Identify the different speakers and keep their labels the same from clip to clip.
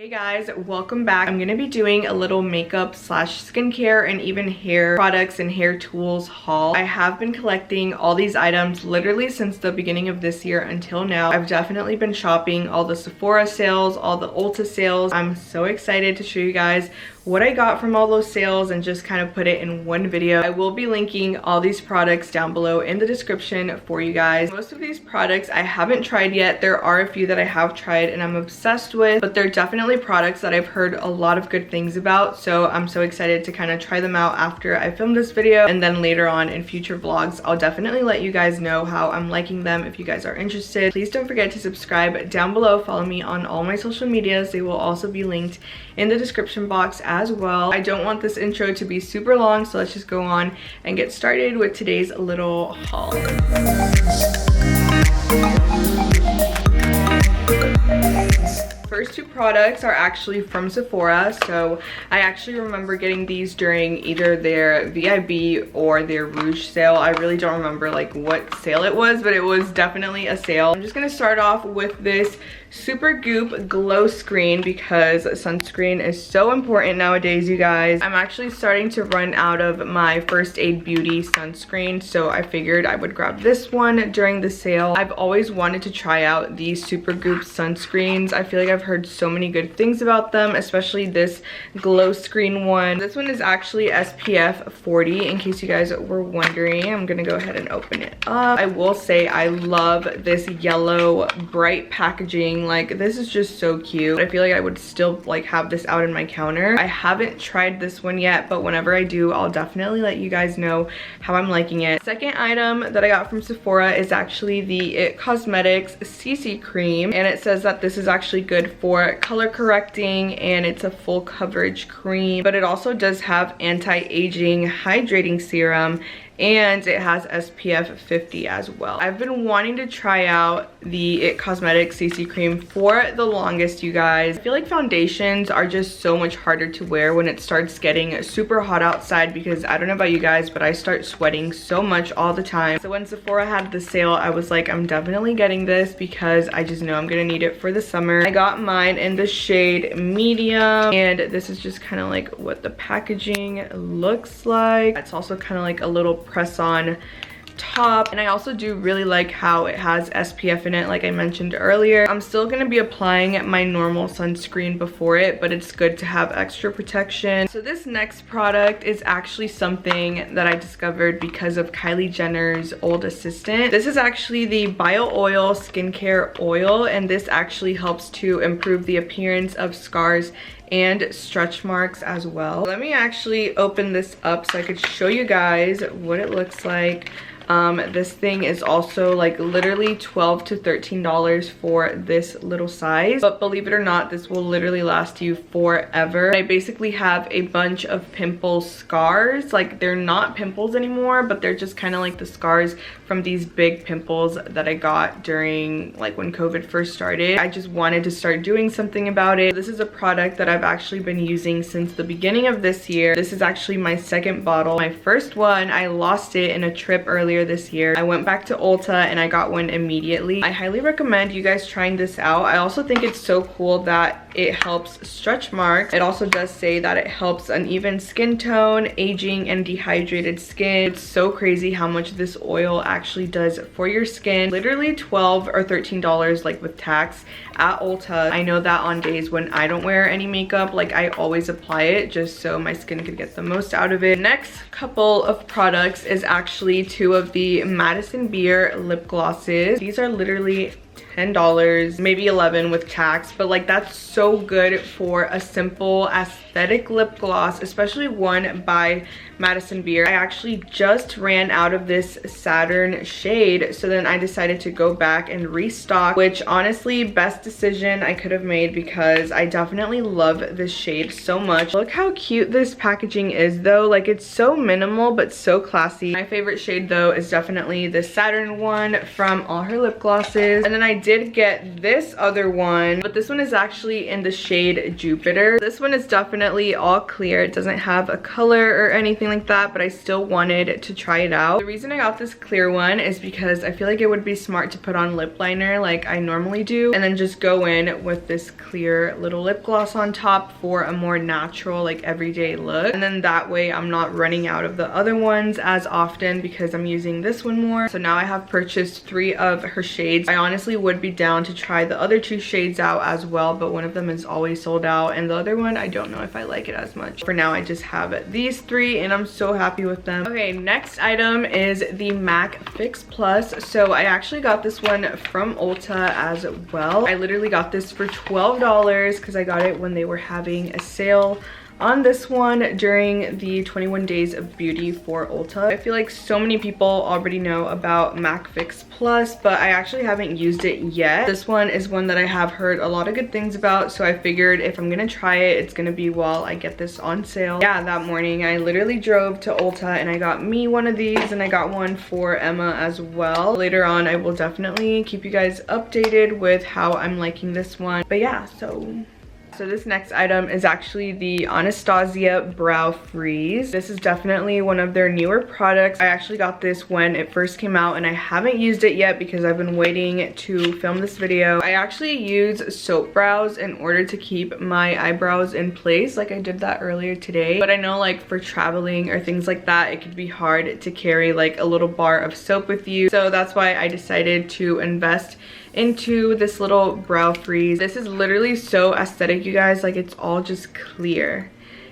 Speaker 1: Hey guys, welcome back. I'm gonna be doing a little makeup slash skincare and even hair products and hair tools haul. I have been collecting all these items literally since the beginning of this year until now. I've definitely been shopping all the Sephora sales, all the Ulta sales. I'm so excited to show you guys what I got from all those sales and just kind of put it in one video. I will be linking all these products down below in the description for you guys. Most of these products I haven't tried yet. There are a few that I have tried and I'm obsessed with, but they're definitely products that I've heard a lot of good things about. So I'm so excited to kind of try them out after I film this video, and then later on in future vlogs, I'll definitely let you guys know how I'm liking them if you guys are interested. Please don't forget to subscribe down below. Follow me on all my social medias. They will also be linked in the description box as well. I don't want this intro to be super long, so let's just go on and get started with today's little haul. First two products are actually from Sephora. So I actually remember getting these during either their VIB or their Rouge sale. I really don't remember like what sale it was, but it was definitely a sale. I'm just gonna start off with this Supergoop glow screen because sunscreen is so important nowadays, you guys. I'm actually starting to run out of my First Aid Beauty sunscreen, so I figured I would grab this one during the sale. I've always wanted to try out these Supergoop sunscreens. I feel like I've heard so many good things about them, especially this glow screen one. This one is actually SPF 40, in case you guys were wondering. I'm gonna go ahead and open it up. I will say I love this yellow bright packaging. Like, this is just so cute. I feel like I would still like have this out on my counter. I haven't tried this one yet, but whenever I do, I'll definitely let you guys know how I'm liking it. Second item that I got from Sephora is actually the It Cosmetics CC cream, and it says that this is actually good for color correcting and it's a full coverage cream, but it also does have anti-aging hydrating serum and it has SPF 50 as well. I've been wanting to try out the It Cosmetics CC cream for the longest, you guys. I feel like foundations are just so much harder to wear when it starts getting super hot outside, because I don't know about you guys, but I start sweating so much all the time. So when Sephora had the sale, I was like, I'm definitely getting this because I just know I'm gonna need it for the summer. I got mine in the shade medium, and this is just kind of like what the packaging looks like. It's also kind of like a little press-on top, and I also do really like how it has SPF in it, like I mentioned earlier. I'm still going to be applying my normal sunscreen before it, but it's good to have extra protection. So this next product is actually something that I discovered because of Kylie Jenner's old assistant. This is actually the Bio Oil Skincare Oil, and this actually helps to improve the appearance of scars and stretch marks as well. Let me actually open this up so I could show you guys what it looks like. This thing is also like literally $12 to $13 for this little size, but believe it or not, this will literally last you forever. I basically have a bunch of pimple scars. Like, they're not pimples anymore, but they're just kind of like the scars from these big pimples that I got during like when COVID first started. I just wanted to start doing something about it. This is a product that I've actually been using since the beginning of this year. This is actually my second bottle. My first one, I lost it in a trip earlier this year. I went back to Ulta and I got one immediately. I highly recommend you guys trying this out. I also think it's so cool that it helps stretch marks. It also does say that it helps uneven skin tone, aging, and dehydrated skin. It's so crazy how much this oil actually does for your skin. Literally $12 or $13 like with tax at Ulta. I know that on days when I don't wear any makeup, like I always apply it just so my skin could get the most out of it. Next couple of products is actually two of the Madison Beer lip glosses. These are literally $10, maybe $11 with tax, but like that's so good for a simple aesthetic lip gloss, especially one by Madison Beer. I actually just ran out of this Saturn shade, so then I decided to go back and restock, which honestly, best decision I could have made because I definitely love this shade so much. Look how cute this packaging is though. Like, it's so minimal but so classy. My favorite shade though is definitely the Saturn one from all her lip glosses, and then I did get this other one, but this one is actually in the shade Jupiter. This one is definitely all clear. It doesn't have a color or anything like that, but I still wanted to try it out. The reason I got this clear one is because I feel like it would be smart to put on lip liner like I normally do, and then just go in with this clear little lip gloss on top for a more natural, like everyday look. And then that way I'm not running out of the other ones as often because I'm using this one more. So now I have purchased 3 of her shades. I honestly would be down to try the other 2 shades out as well, but one of them is always sold out, and the other one I don't know if I like it as much. For now I just have these 3 and I'm so happy with them. Okay, next item is the MAC Fix Plus. So I actually got this one from Ulta as well. I literally got this for $12 because I got it when they were having a sale on this one during the 21 days of beauty for Ulta. I feel like so many people already know about MAC Fix Plus, but I actually haven't used it yet. This one is one that I have heard a lot of good things about, so I figured if I'm gonna try it, it's gonna be while I get this on sale. Yeah, that morning I literally drove to Ulta and I got me one of these, and I got one for Emma as well. Later on I will definitely keep you guys updated with how I'm liking this one. But yeah, so this next item is actually the Anastasia Brow Freeze. This is definitely one of their newer products. I actually got this when it first came out and I haven't used it yet because I've been waiting to film this video. I actually use soap brows in order to keep my eyebrows in place, like I did that earlier today. But I know like for traveling or things like that, it could be hard to carry like a little bar of soap with you. So that's why I decided to invest into this little brow freeze. This is literally so aesthetic, you guys. Like, it's all just clear,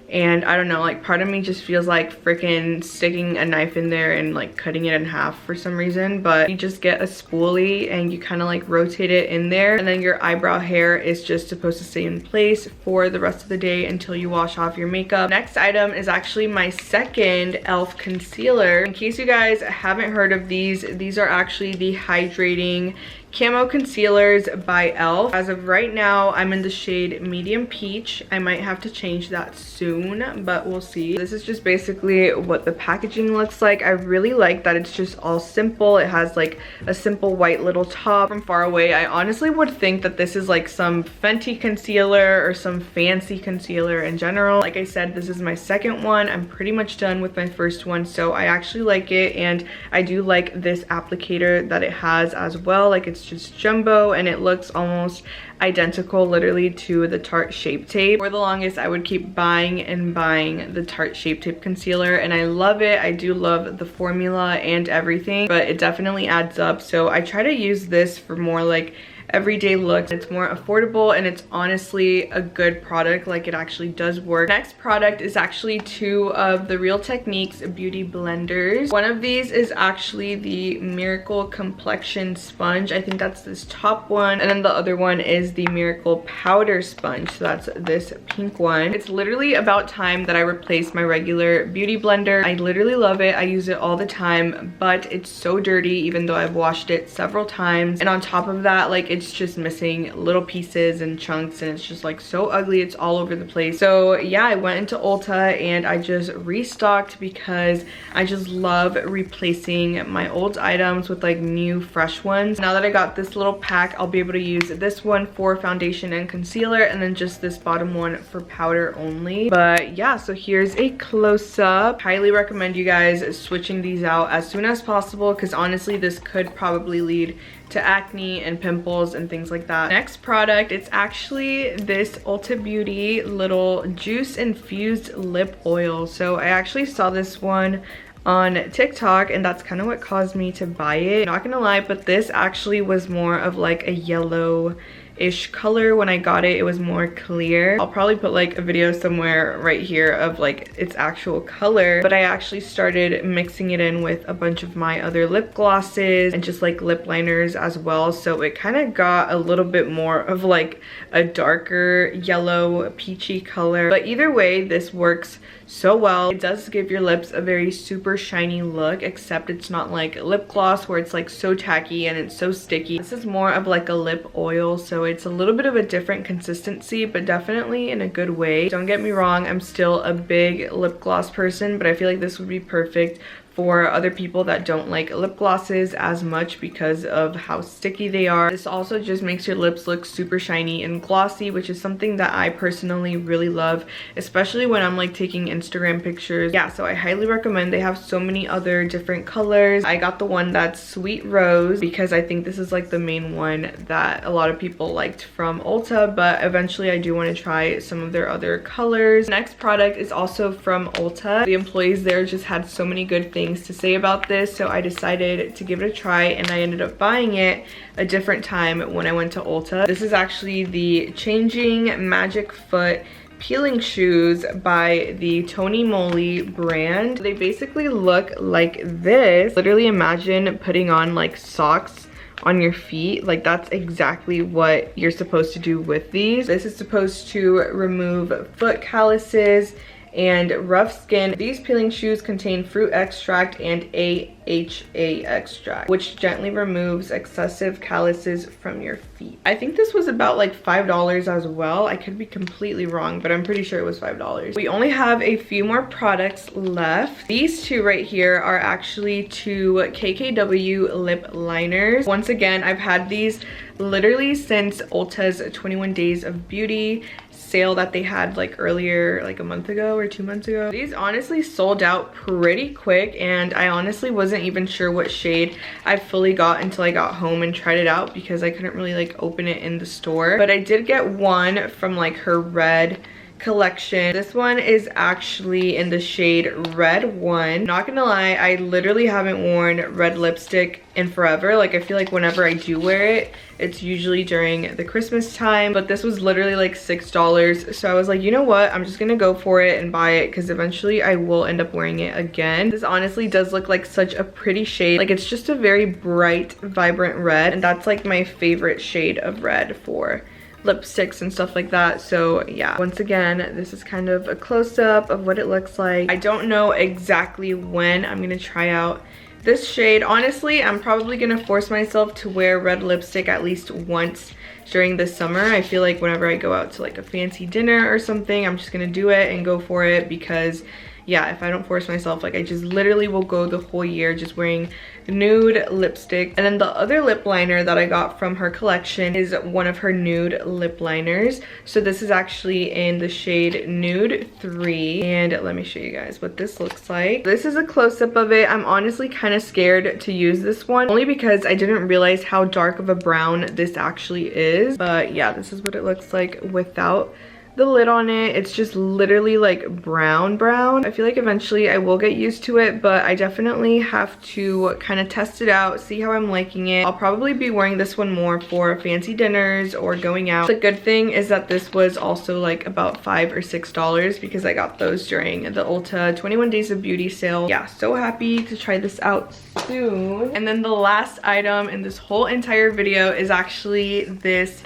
Speaker 1: and I don't know, like part of me just feels like freaking sticking a knife in there and like cutting it in half for some reason. But you just get a spoolie and you kind of like rotate it in there, and then your eyebrow hair is just supposed to stay in place for the rest of the day until you wash off your makeup. Next item is actually my second e.l.f. concealer. In case you guys haven't heard of these are actually the hydrating camo concealers by e.l.f. As of right now, I'm in the shade medium peach. I might have to change that soon, but we'll see. This is just basically what the packaging looks like. I really like that it's just all simple. It has like a simple white little top. From far away, I honestly would think that this is like some Fenty concealer or some fancy concealer in general. Like I said, this is my second one. I'm pretty much done with my first one, so I actually like it, and I do like this applicator that it has as well. Like, it's just jumbo and it looks almost identical literally to the Tarte Shape Tape. For the longest, I would keep buying and buying the Tarte Shape Tape concealer, and I love it. I do love the formula and everything, but it definitely adds up. So I try to use this for more like everyday looks. It's more affordable and it's honestly a good product. Like, it actually does work. Next product is actually 2 of the Real Techniques beauty blenders. One of these is actually the Miracle Complexion Sponge. I think that's this top one, and then the other one is the Miracle Powder Sponge. So that's this pink one. It's literally about time that I replaced my regular beauty blender. I literally love it. I use it all the time, but it's so dirty even though I've washed it several times. And on top of that, like, it's just missing little pieces and chunks, and it's just like so ugly. It's all over the place. So yeah, I went into Ulta and I just restocked because I just love replacing my old items with like new fresh ones. Now that I got this little pack, I'll be able to use this one for foundation and concealer, and then just this bottom one for powder only. But yeah, so here's a close-up. Highly recommend you guys switching these out as soon as possible, because honestly this could probably lead to acne and pimples and things like that. Next product, it's actually this Ulta Beauty little juice infused lip oil. So I actually saw this one on TikTok, and that's kind of what caused me to buy it. Not gonna lie, but this actually was more of like a yellow-ish color. When I got it, it was more clear. I'll probably put like a video somewhere right here of like its actual color, but I actually started mixing it in with a bunch of my other lip glosses and just like lip liners as well, so it kind of got a little bit more of like a darker yellow peachy color. But either way, this works so well. It does give your lips a very super shiny look, except it's not like lip gloss where it's like so tacky and it's so sticky. This is more of like a lip oil, so it's a little bit of a different consistency, but definitely in a good way. Don't get me wrong, I'm still a big lip gloss person, but I feel like this would be perfect for other people that don't like lip glosses as much because of how sticky they are. This also just makes your lips look super shiny and glossy, which is something that I personally really love, especially when I'm like taking Instagram pictures. Yeah, so I highly recommend. They have so many other different colors. I got the one that's Sweet Rose because I think this is like the main one that a lot of people liked from Ulta, but eventually I do want to try some of their other colors. Next product is also from Ulta. The employees there just had so many good things to say about this, so I decided to give it a try, and I ended up buying it a different time when I went to Ulta. This is actually the Changing Magic Foot peeling shoes by the tonymoly brand. They basically look like this. Literally imagine putting on like socks on your feet. Like that's exactly what you're supposed to do with these. This is supposed to remove foot calluses and rough skin. These peeling shoes contain fruit extract and AHA extract, which gently removes excessive calluses from your feet. I think this was about like $5 as well. I could be completely wrong, but I'm pretty sure it was $5. We only have a few more products left. These two right here are actually two KKW lip liners. Once again, I've had these literally since Ulta's 21 Days of Beauty sale that they had like earlier, like a month ago or 2 months ago. These honestly sold out pretty quick, and I honestly wasn't even sure what shade I fully got until I got home and tried it out because I couldn't really like open it in the store. But I did get one from like her red collection. This one is actually in the shade Red 1. Not gonna lie, I literally haven't worn red lipstick in forever. Like I feel like whenever I do wear it, it's usually during the Christmas time, but this was literally like $6. So I was like, you know what? I'm just gonna go for it and buy it because eventually I will end up wearing it again. This honestly does look like such a pretty shade. Like it's just a very bright, vibrant red, and that's like my favorite shade of red for lipsticks and stuff like that. So yeah, once again, this is kind of a close-up of what it looks like. I don't know exactly when I'm gonna try out this shade. Honestly, I'm probably gonna force myself to wear red lipstick at least once during the summer. I feel like whenever I go out to like a fancy dinner or something, I'm just gonna do it and go for it because yeah, if I don't force myself, like I just literally will go the whole year just wearing nude lipstick. And then the other lip liner that I got from her collection is one of her nude lip liners. So this is actually in the shade Nude 3. And let me show you guys what this looks like. This is a close-up of it. I'm honestly kind of scared to use this one, only because I didn't realize how dark of a brown this actually is. But yeah, this is what it looks like without the lid on it. It's just literally like brown. I feel like eventually I will get used to it, but I definitely have to kind of test it out, see how I'm liking it. I'll probably be wearing this one more for fancy dinners or going out. The good thing is that this was also like about $5 or $6 because I got those during the Ulta 21 Days of Beauty sale. Yeah, so happy to try this out soon. And then the last item in this whole entire video is actually this,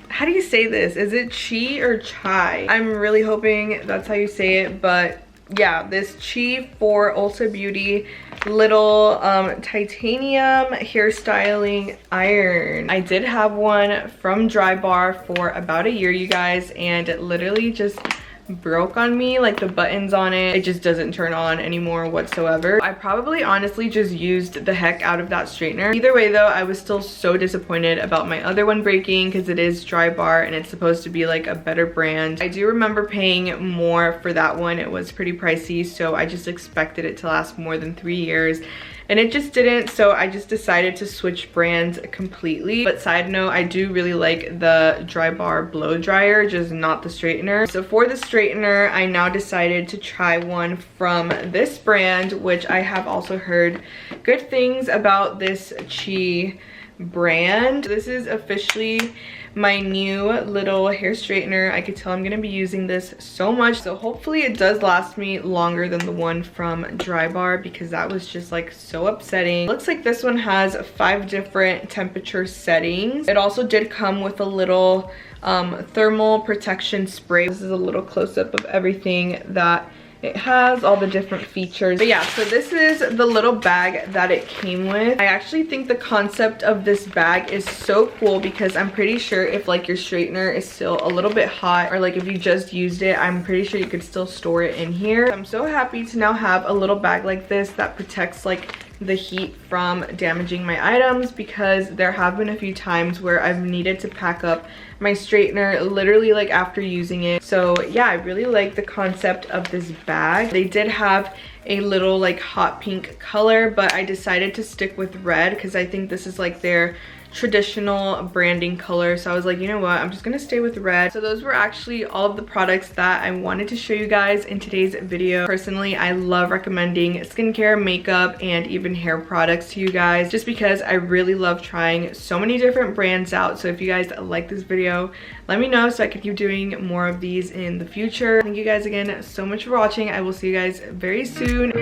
Speaker 1: how do you say this? Is it Chi or Chai? I'm really hoping that's how you say it, but yeah, this Chi for Ulta Beauty little titanium hairstyling iron. I did have one from Dry Bar for about a year, you guys, and it literally just broke on me. Like the buttons on it just doesn't turn on anymore whatsoever. I probably honestly just used the heck out of that straightener. Either way though, I was still so disappointed about my other one breaking because it is Dry Bar and it's supposed to be like a better brand. I do remember paying more for that one. It was pretty pricey, so I just expected it to last more than 3 years. And it just didn't, so I just decided to switch brands completely. But side note, I do really like the Dry Bar blow dryer, just not the straightener. So for the straightener, I now decided to try one from this brand, which I have also heard good things about this Chi brand. This is officially my new little hair straightener. I could tell I'm gonna be using this so much, so hopefully it does last me longer than the one from Dry Bar because that was just like so upsetting. Looks like this one has 5 different temperature settings. It also did come with a little thermal protection spray. This is a little close-up of everything that it has all the different features. But yeah, so this is the little bag that it came with. I actually think the concept of this bag is so cool because I'm pretty sure if like your straightener is still a little bit hot, or like if you just used it, I'm pretty sure you could still store it in here. I'm so happy to now have a little bag like this that protects like the heat from damaging my items, because there have been a few times where I've needed to pack up my straightener literally like after using it. So yeah, I really like the concept of this bag. They did have a little like hot pink color, but I decided to stick with red because I think this is like their traditional branding color. So I was like, you know what, I'm just gonna stay with red. So those were actually all of the products that I wanted to show you guys in today's video. Personally, I love recommending skincare, makeup, and even hair products to you guys just because I really love trying so many different brands out. So if you guys like this video, let me know so I can keep doing more of these in the future. Thank you guys again so much for watching. I will see you guys very soon.